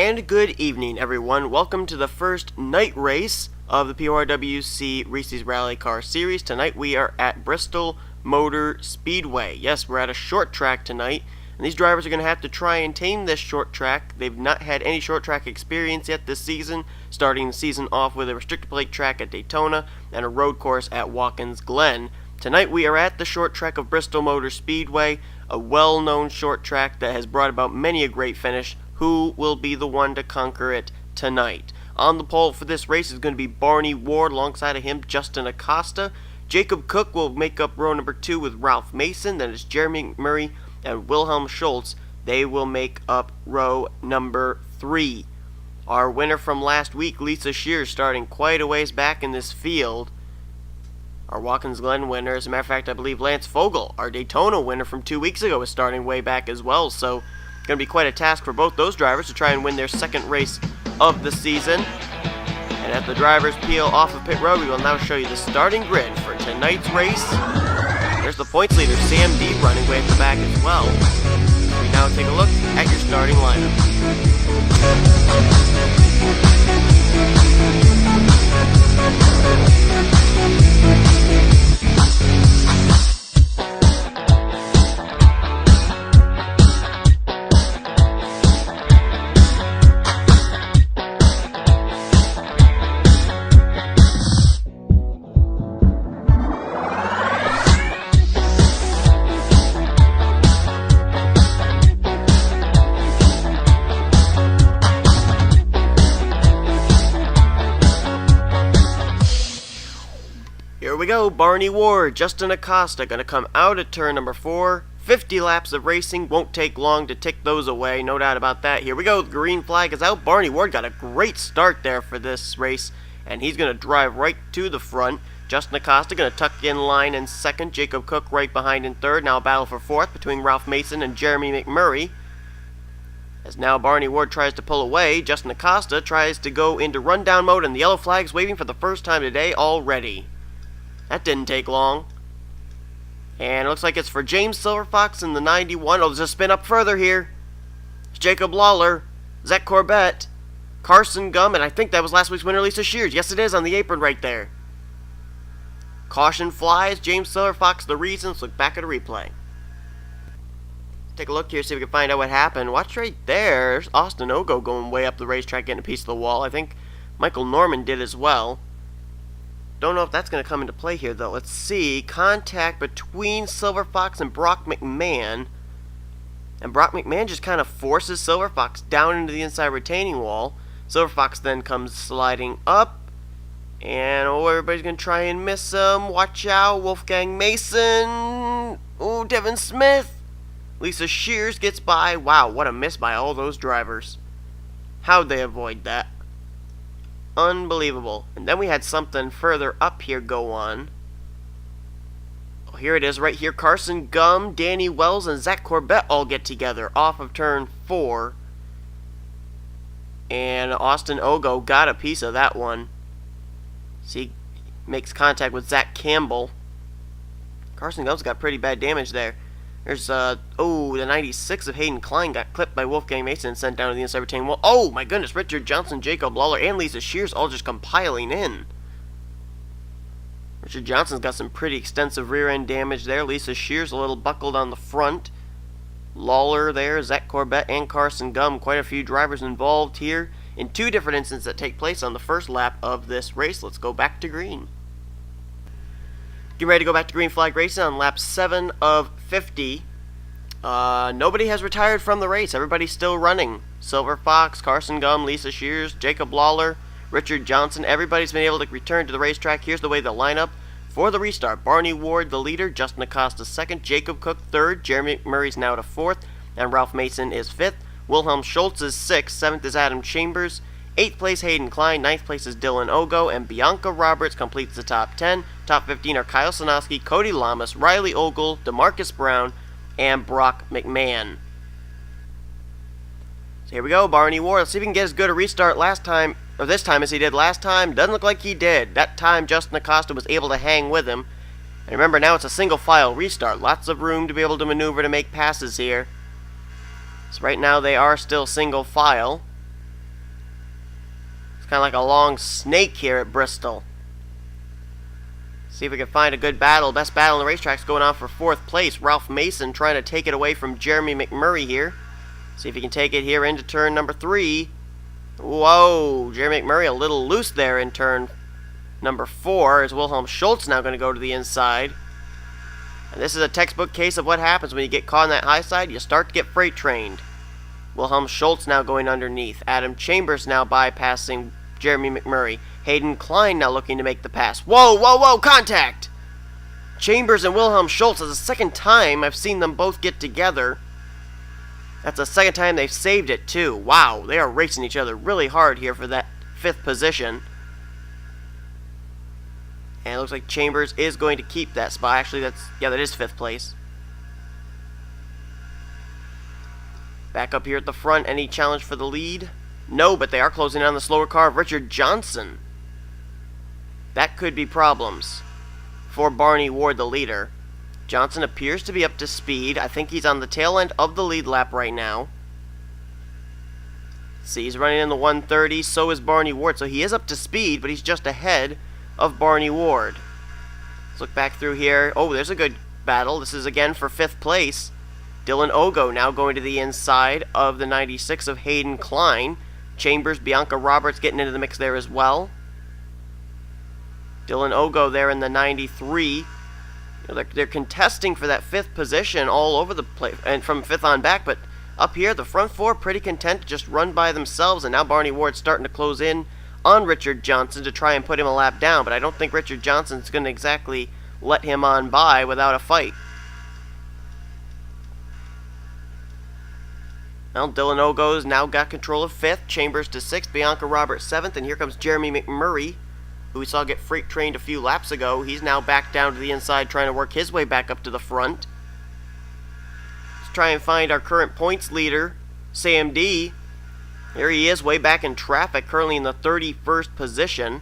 And good evening, everyone. Welcome to the first night race of the PORWC Reese's Rally Car Series. Tonight we are at Bristol Motor Speedway. Yes, we're at a short track tonight, and these drivers are going to have to try and tame this short track. They've not had any short track experience yet this season, starting the season off with a restricted plate track at Daytona and a road course at Watkins Glen. Tonight we are at the short track of Bristol Motor Speedway, a well-known short track that has brought about many a great finish. Who will be the one to conquer it tonight? On the pole for this race is going to be Barney Ward. Alongside of him, Justin Acosta. Jacob Cook will make up row number 2 with Ralph Mason. Then it's Jeremy McMurray and Wilhelm Schultz. They will make up row number 3. Our winner from last week, Lisa Shears, starting quite a ways back in this field. Our Watkins Glen winner, as a matter of fact, I believe Lance Fogel, our Daytona winner from 2 weeks ago, is starting way back as well. So going to be quite a task for both those drivers to try and win their second race of the season. And as the drivers peel off of pit road, we will now show you the starting grid for tonight's race. There's the points leader, Sam D, running way at the back as well. We now take a look at your starting lineup. Here we go, Barney Ward, Justin Acosta going to come out at turn number 4. 50 laps of racing, won't take long to tick those away, no doubt about that. Here we go, the green flag is out. Barney Ward got a great start there for this race, and he's going to drive right to the front. Justin Acosta going to tuck in line in second. Jacob Cook right behind in third. Now a battle for fourth between Ralph Mason and Jeremy McMurray. As now Barney Ward tries to pull away, Justin Acosta tries to go into rundown mode, and the yellow flag's waving for the first time today already. That didn't take long. And it looks like it's for James Silverfox in the 91. Oh, there's a spin up further here. It's Jacob Lawler, Zach Corbett, Carson Gum, and I think that was last week's winner, Lisa Shears. Yes, it is, on the apron right there. Caution flies, James Silverfox the reason. Let's look back at a replay. Take a look here, see if we can find out what happened. Watch right there. There's Austin Ogo going way up the racetrack, getting a piece of the wall. I think Michael Norman did as well. Don't know if that's going to come into play here, though. Let's see. Contact between Silverfox and Brock McMahon. And Brock McMahon just kind of forces Silverfox down into the inside retaining wall. Silverfox then comes sliding up. And, everybody's going to try and miss him. Watch out. Wolfgang Mason. Oh, Devin Smith. Lisa Shears gets by. Wow, what a miss by all those drivers. How'd they avoid that? Unbelievable. And then we had something further up here go on. Oh, here it is right here. Carson Gum, Danny Wells, and Zach Corbett all get together off of turn 4. And Austin Ogo got a piece of that one. See, makes contact with Zach Campbell. Carson Gum's got pretty bad damage there. There's, the 96 of Hayden Klein got clipped by Wolfgang Mason and sent down to the inside retaining wall. Oh, my goodness, Richard Johnson, Jacob Lawler, and Lisa Shears all just compiling in. Richard Johnson's got some pretty extensive rear-end damage there. Lisa Shears a little buckled on the front. Lawler there, Zach Corbett, and Carson Gum. Quite a few drivers involved here in 2 different incidents that take place on the first lap of this race. Let's go back to green. Get ready to go back to green flag racing on lap 7 of 50. Nobody has retired from the race. Everybody's still running. Silver Fox, Carson Gum, Lisa Shears, Jacob Lawler, Richard Johnson. Everybody's been able to return to the racetrack. Here's the way they'll line up for the restart. Barney Ward, the leader. Justin Acosta, 2nd. Jacob Cook, 3rd. Jeremy Murray's now to 4th. And Ralph Mason is 5th. Wilhelm Schultz is 6th. 7th is Adam Chambers. 8th place Hayden Klein, 9th place is Dylan Ogo, and Bianca Roberts completes the top 10. Top 15 are Kyle Sanowski, Cody Lamas, Riley Ogle, DeMarcus Brown, and Brock McMahon. So here we go, Barney Ward. Let's see if we can get as good a restart this time as he did last time. Doesn't look like he did. That time Justin Acosta was able to hang with him. And remember, now it's a single file restart. Lots of room to be able to maneuver to make passes here. So right now they are still single file. kind of like a long snake here at Bristol. See if we can find a good battle. Best battle on the racetrack's going on for 4th place. Ralph Mason trying to take it away from Jeremy McMurray here. See if he can take it here into turn number 3. Whoa, Jeremy McMurray a little loose there in turn number 4. Is Wilhelm Schultz now going to go to the inside? And this is a textbook case of what happens when you get caught on that high side. You start to get freight trained. Wilhelm Schultz now going underneath. Adam Chambers now bypassing Jeremy McMurray. Hayden Klein now looking to make the pass. Whoa, whoa, whoa, contact! Chambers and Wilhelm Schultz is the second time I've seen them both get together. That's the second time they've saved it, too. Wow, they are racing each other really hard here for that 5th position. And it looks like Chambers is going to keep that spot. Actually, that is 5th place. Back up here at the front, any challenge for the lead? No, but they are closing on the slower car of Richard Johnson. That could be problems for Barney Ward, the leader. Johnson appears to be up to speed. I think he's on the tail end of the lead lap right now. See, he's running in the 130. So is Barney Ward. So he is up to speed, but he's just ahead of Barney Ward. Let's look back through here. Oh, there's a good battle. This is again for 5th place. Dylan Ogo now going to the inside of the 96 of Hayden Klein. Chambers, Bianca Roberts getting into the mix there as well. Dylan Ogo there in the 93. They're contesting for that 5th position all over the place, and from 5th on back, but up here, the front 4 pretty content to just run by themselves, and now Barney Ward's starting to close in on Richard Johnson to try and put him a lap down, but I don't think Richard Johnson's going to exactly let him on by without a fight. Well, Dylan Ogo's now got control of 5th, Chambers to 6th, Bianca Roberts 7th, and here comes Jeremy McMurray, who we saw get freight trained a few laps ago. He's now back down to the inside trying to work his way back up to the front. Let's try and find our current points leader, Sam D. Here he is way back in traffic, currently in the 31st position.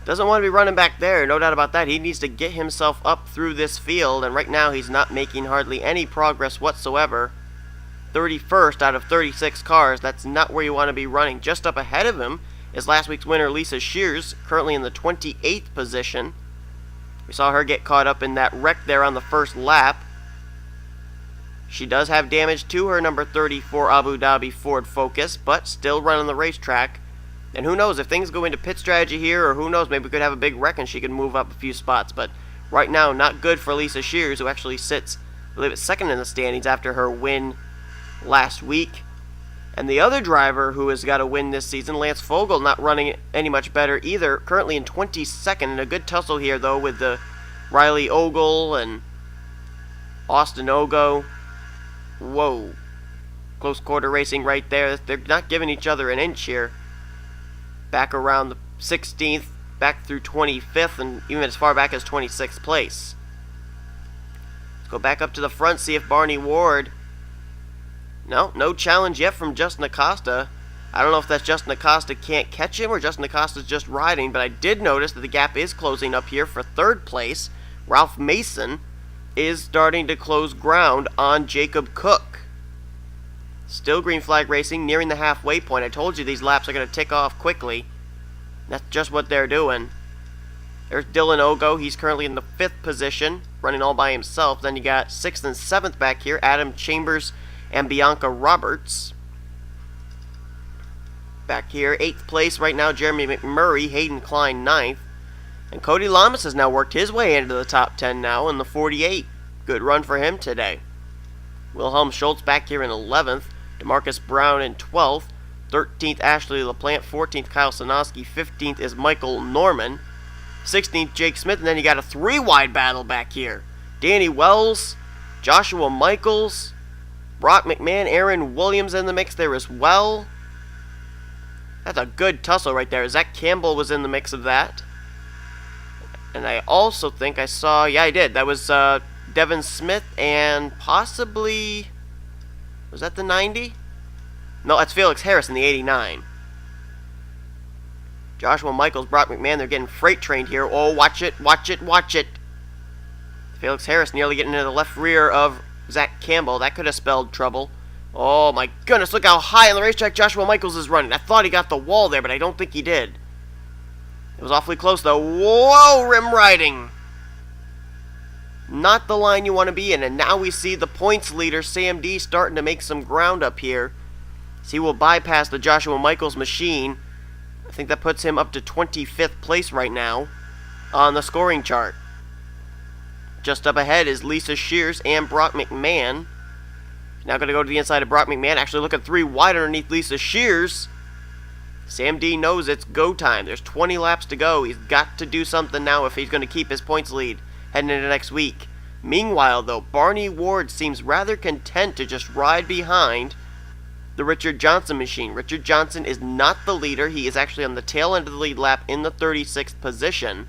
Doesn't want to be running back there, no doubt about that. He needs to get himself up through this field, and right now he's not making hardly any progress whatsoever. 31st out of 36 cars, that's not where you want to be running. Just up ahead of him is last week's winner Lisa Shears, currently in the 28th position. We saw her get caught up in that wreck there on the first lap. She does have damage to her number 34 Abu Dhabi Ford Focus, but still running the racetrack. And who knows, if things go into pit strategy here, or who knows, maybe we could have a big wreck and she could move up a few spots. But right now, not good for Lisa Shears, who actually sits, I believe it's 2nd in the standings after her win last week. And the other driver who has got a win this season, Lance Fogel, not running any much better either. Currently in 22nd, and a good tussle here, though, with the Riley Ogle and Austin Ogo. Whoa. Close quarter racing right there. They're not giving each other an inch here. Back around the 16th, back through 25th, and even as far back as 26th place. Let's go back up to the front, see if Barney Ward... No challenge yet from Justin Acosta. I don't know if that's Justin Acosta can't catch him or Justin Acosta's just riding, but I did notice that the gap is closing up here for 3rd place. Ralph Mason is starting to close ground on Jacob Cook. Still green flag racing, nearing the halfway point. I told you these laps are going to tick off quickly. That's just what they're doing. There's Dylan Ogo. He's currently in the 5th position, running all by himself. Then you got 6th and 7th back here. Adam Chambers and Bianca Roberts. Back here, 8th place right now, Jeremy McMurray, Hayden Klein 9th. And Cody Lamas has now worked his way into the top 10 now in the 48. Good run for him today. Wilhelm Schultz back here in 11th. DeMarcus Brown in 12th. 13th, Ashley LaPlante. 14th, Kyle Sanoski. 15th is Michael Norman. 16th, Jake Smith. And then you got a 3-wide battle back here. Danny Wells, Joshua Michaels, Brock McMahon, Aaron Williams in the mix there as well. That's a good tussle right there. Zach Campbell was in the mix of that. And I also think I saw... Yeah, I did. That was Devin Smith and possibly... Was that the 90? No, that's Felix Harris in the 89. Joshua Michaels, Brock McMahon, they're getting freight trained here. Oh, watch it, watch it, watch it. Felix Harris nearly getting into the left rear of Zach Campbell. That could have spelled trouble Oh my goodness, look how high on the racetrack Joshua Michaels is running. I thought he got the wall there, but I don't think he did. It was awfully close though. Whoa, rim riding! Not the line you want to be in, and now we see the points leader, Sam D, starting to make some ground up here. So he will bypass the Joshua Michaels machine. I think that puts him up to 25th place right now on the scoring chart. Just up ahead is Lisa Shears and Brock McMahon. Now going to go to the inside of Brock McMahon. Actually looking 3 wide underneath Lisa Shears. Sam D knows it's go time. There's 20 laps to go. He's got to do something now if he's going to keep his points lead heading into next week. Meanwhile, though, Barney Ward seems rather content to just ride behind the Richard Johnson machine. Richard Johnson is not the leader. He is actually on the tail end of the lead lap in the 36th position.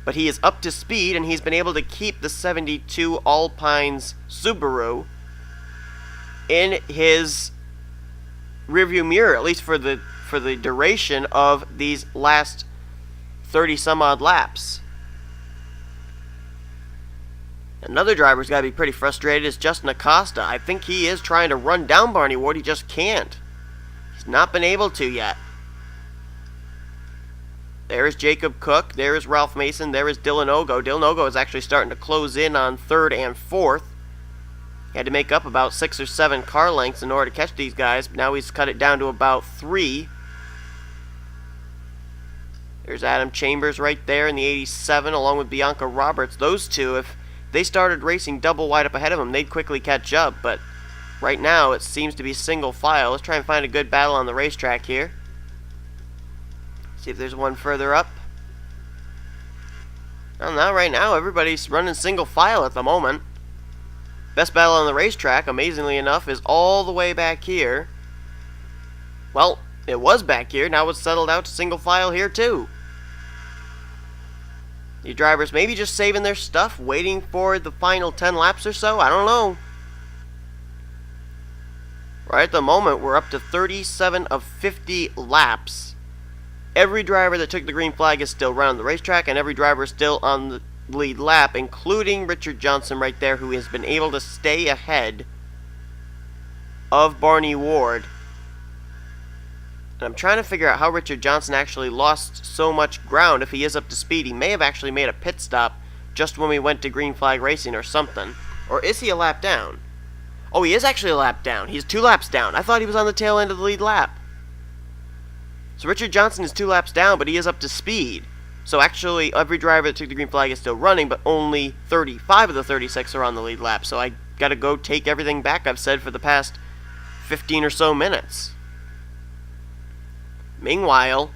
But he is up to speed, and he's been able to keep the 72 Alpines Subaru in his rearview mirror, at least for the duration of these last 30 some odd laps. Another driver's got to be pretty frustrated is Justin Acosta. I think he is trying to run down Barney Ward. He just can't. He's not been able to yet. There is Jacob Cook. There is Ralph Mason. There is Dylan Ogo. Dylan Ogo is actually starting to close in on 3rd and 4th. He had to make up about 6 or 7 car lengths in order to catch these guys. Now he's cut it down to about 3. There's Adam Chambers right there in the 87 along with Bianca Roberts. Those two, if they started racing double wide up ahead of them, they'd quickly catch up. But right now it seems to be single file. Let's try and find a good battle on the racetrack here. See if there's one further up. Well, not right now. Everybody's running single file at the moment. Best battle on the racetrack, amazingly enough, is all the way back here. Well, it was back here. Now it's settled out to single file here too. The drivers maybe just saving their stuff, waiting for the final 10 laps or so. I don't know. Right at the moment, we're up to 37 of 50 laps. Every driver that took the green flag is still running the racetrack, and every driver is still on the lead lap, including Richard Johnson right there, who has been able to stay ahead of Barney Ward. And I'm trying to figure out how Richard Johnson actually lost so much ground. If he is up to speed, he may have actually made a pit stop just when we went to green flag racing or something. Or is he a lap down? Oh, he is actually a lap down. He's 2 laps down. I thought he was on the tail end of the lead lap. So Richard Johnson is 2 laps down, but he is up to speed. So actually, every driver that took the green flag is still running, but only 35 of the 36 are on the lead lap. So I gotta go take everything back I've said for the past 15 or so minutes. Meanwhile,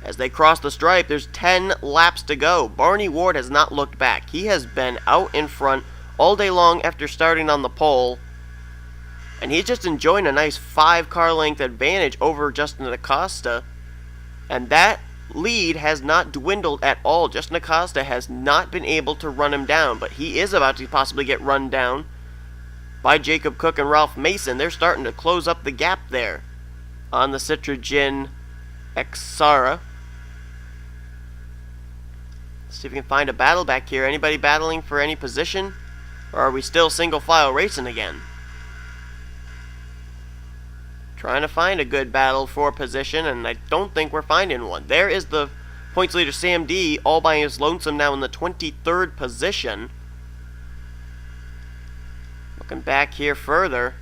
as they cross the stripe, there's 10 laps to go. Barney Ward has not looked back. He has been out in front all day long after starting on the pole. And he's just enjoying a nice 5 car length advantage over Justin Acosta. And that lead has not dwindled at all. Justin Acosta has not been able to run him down. But he is about to possibly get run down by Jacob Cook and Ralph Mason. They're starting to close up the gap there on the Citroën Xara. See if we can find a battle back here. Anybody battling for any position? Or are we still single file racing again? Trying to find a good battle for position, and I don't think we're finding one. There is the points leader Sam D all by his lonesome now in the 23rd position. Looking back here further,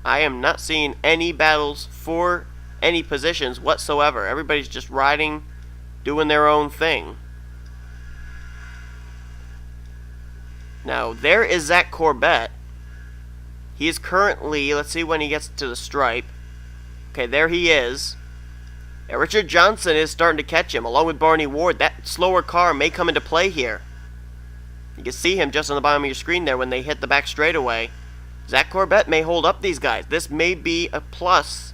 I am not seeing any battles for any positions whatsoever. Everybody's just riding, doing their own thing. Now, there is Zach Corbett. He is currently, let's see when he gets to the stripe. Okay, there he is. And Richard Johnson is starting to catch him, along with Barney Ward. That slower car may come into play here. You can see him just on the bottom of your screen there when they hit the back straightaway. Zach Corbett may hold up these guys. This may be a plus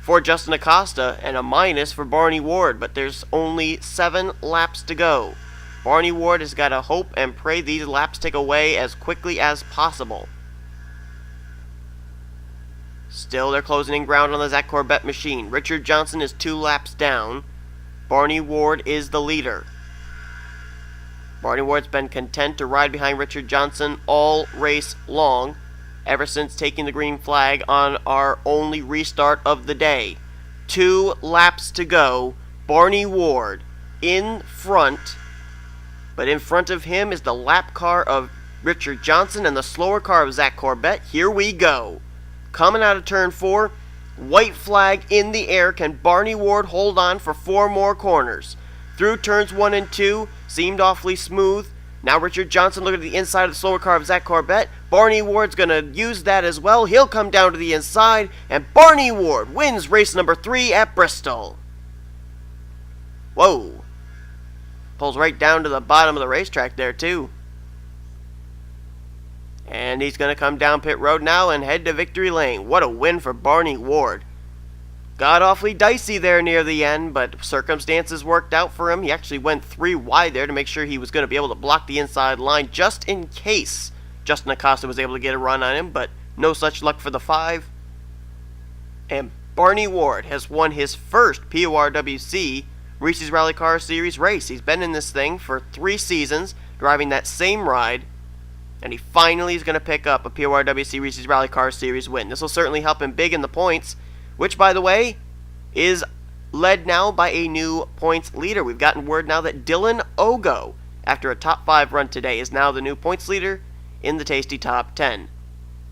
for Justin Acosta and a minus for Barney Ward, but there's only 7 laps to go. Barney Ward has got to hope and pray these laps take away as quickly as possible. Still, they're closing in ground on the Zach Corbett machine. Richard Johnson is 2 laps down. Barney Ward is the leader. Barney Ward's been content to ride behind Richard Johnson all race long. ever since taking the green flag on our only restart of the day. 2 laps to go. Barney Ward in front, but in front of him is the lap car of Richard Johnson and the slower car of Zach Corbett. Here we go. Coming out of turn 4, white flag in the air. Can Barney Ward hold on for 4 more corners? Through turns 1 and 2, seemed awfully smooth. Now Richard Johnson looking at the inside of the slower car of Zach Corbett. Barney Ward's going to use that as well. He'll come down to the inside, and Barney Ward wins race number 3 at Bristol. Whoa. Pulls right down to the bottom of the racetrack there, too. And he's going to come down pit road now and head to victory lane. What a win for Barney Ward. Got awfully dicey there near the end, but circumstances worked out for him. He actually went 3 wide there to make sure he was going to be able to block the inside line just in case Justin Acosta was able to get a run on him, but no such luck for the 5. And Barney Ward has won his first PORWC Reese's Rally Car Series race. He's been in this thing for 3 seasons, driving that same ride, and he finally is going to pick up a PORWC Reese's Rally Car Series win. This will certainly help him big in the points, which, by the way, is led now by a new points leader. We've gotten word now that Dylan Ogo, after a top 5 run today, is now the new points leader in the Tasty Top 10.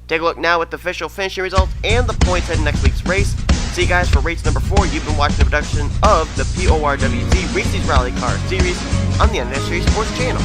Take a look now at the official finishing results and the points heading next week's race. See you guys for race number 4. You've been watching the production of the PORWC Reese's Rally Car Series on the Unnecessary Sports Channel.